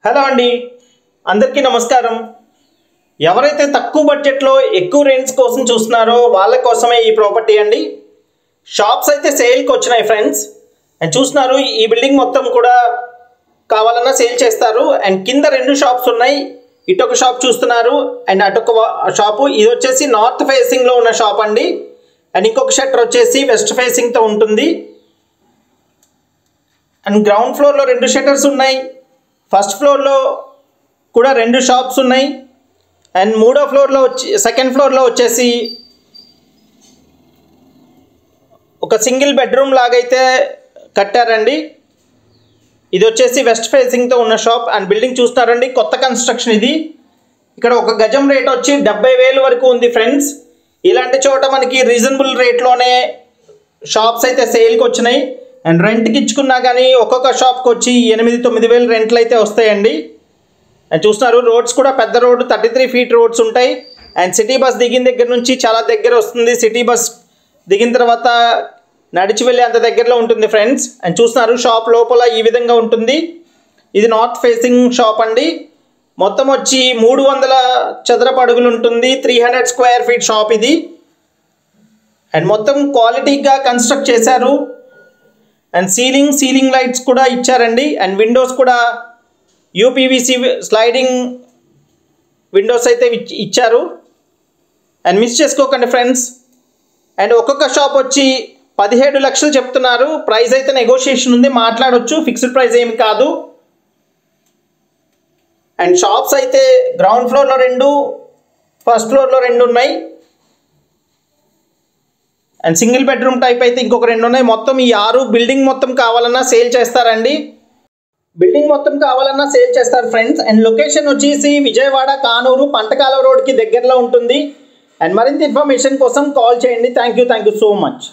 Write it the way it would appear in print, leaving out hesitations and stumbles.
Hello అండి, అందరికీ నమస్కారం. ఎవరైతే తక్కువ బడ్జెట్లో ఎక్కువ రెంట్స్ కోసం చూస్తున్నారో వాళ్ళ కోసమే ఈ ప్రాపర్టీ అండి. షాప్స్ అయితే సేల్కి వచ్చినాయి ఫ్రెండ్స్. అండ్ చూస్తున్నారు, ఈ బిల్డింగ్ మొత్తం కూడా కావాలన్నా సేల్ చేస్తారు. అండ్ కింద 2 షాప్స్ ఉన్నాయి. ఇటొక షాప్ చూస్తున్నారు అండ్ అటొక షాపు. ఇది వచ్చేసి నార్త్ ఫేసింగ్లో ఉన్న షాప్ అండి. అండ్ ఇంకొక షట్టర్ వచ్చేసి వెస్ట్ ఫేసింగ్తో ఉంటుంది. అండ్ గ్రౌండ్ ఫ్లోర్లో 2 షట్టర్స్ ఉన్నాయి. ఫస్ట్ ఫ్లోర్లో కూడా 2 షాప్స్ ఉన్నాయి. అండ్ సెకండ్ ఫ్లోర్లో వచ్చేసి ఒక సింగిల్ బెడ్రూమ్ లాగైతే కట్టారండి. ఇది వచ్చేసి వెస్ట్ ఫేసింగ్తో ఉన్న షాప్. అండ్ బిల్డింగ్ చూస్తున్నారండి, కొత్త కన్స్ట్రక్షన్ ఇది. ఇక్కడ ఒక గజం రేట్ వచ్చి 70,000 వరకు ఉంది ఫ్రెండ్స్. ఇలాంటి చోట మనకి రీజనబుల్ రేట్లోనే షాప్స్ అయితే సేల్కి వచ్చినాయి. అండ్ రెంట్కి ఇచ్చుకున్నా కానీ ఒక్కొక్క షాప్కి వచ్చి 8,000-9,000 రెంట్లు అయితే వస్తాయండి. అండ్ చూస్తున్నారు, రోడ్స్ కూడా పెద్ద రోడ్డు, 33 ఫీట్ రోడ్స్ ఉంటాయి. అండ్ సిటీ బస్ దిగిన దగ్గర నుంచి చాలా దగ్గర వస్తుంది. సిటీ బస్ దిగిన తర్వాత నడిచి వెళ్ళి అంత దగ్గరలో ఉంటుంది ఫ్రెండ్స్. అండ్ చూస్తున్నారు, షాప్ లోపల ఈ విధంగా ఉంటుంది. ఇది నార్త్ ఫేసింగ్ షాప్ అండి. మొత్తం వచ్చి 300 చదరపు అడుగులు ఉంటుంది. 300 స్క్వేర్ ఫీట్ షాప్ ఇది. అండ్ మొత్తం క్వాలిటీగా కన్స్ట్రక్ట్ చేశారు. అండ్ సీలింగ్ లైట్స్ కూడా ఇచ్చారండి. అండ్ విండోస్ కూడా యూపీవీసీ స్లైడింగ్ విండోస్ అయితే ఇచ్చారు. అండ్ మిస్ చేసుకోకండి ఫ్రెండ్స్. అండ్ ఒక్కొక్క షాప్ వచ్చి 17 లక్షలు చెప్తున్నారు. ప్రైస్ అయితే నెగోషియేషన్ ఉంది, మాట్లాడొచ్చు, ఫిక్స్డ్ ప్రైస్ ఏమి కాదు. అండ్ షాప్స్ అయితే గ్రౌండ్ ఫ్లోర్లో 2, ఫస్ట్ ఫ్లోర్లో 2 ఉన్నాయి. అండ్ సింగిల్ బెడ్రూమ్ టైప్ అయితే ఇంకొక 2 ఉన్నాయి. మొత్తం ఈ 6 బిల్డింగ్ మొత్తం కావాలన్నా సేల్ చేస్తారండి. బిల్డింగ్ మొత్తం కావాలన్నా సేల్ చేస్తారు ఫ్రెండ్స్. అండ్ లొకేషన్ వచ్చేసి విజయవాడ కానూరు పంటకాల రోడ్కి దగ్గరలో ఉంటుంది. అండ్ మరింత ఇన్ఫర్మేషన్ కోసం కాల్ చేయండి. Thank you so much.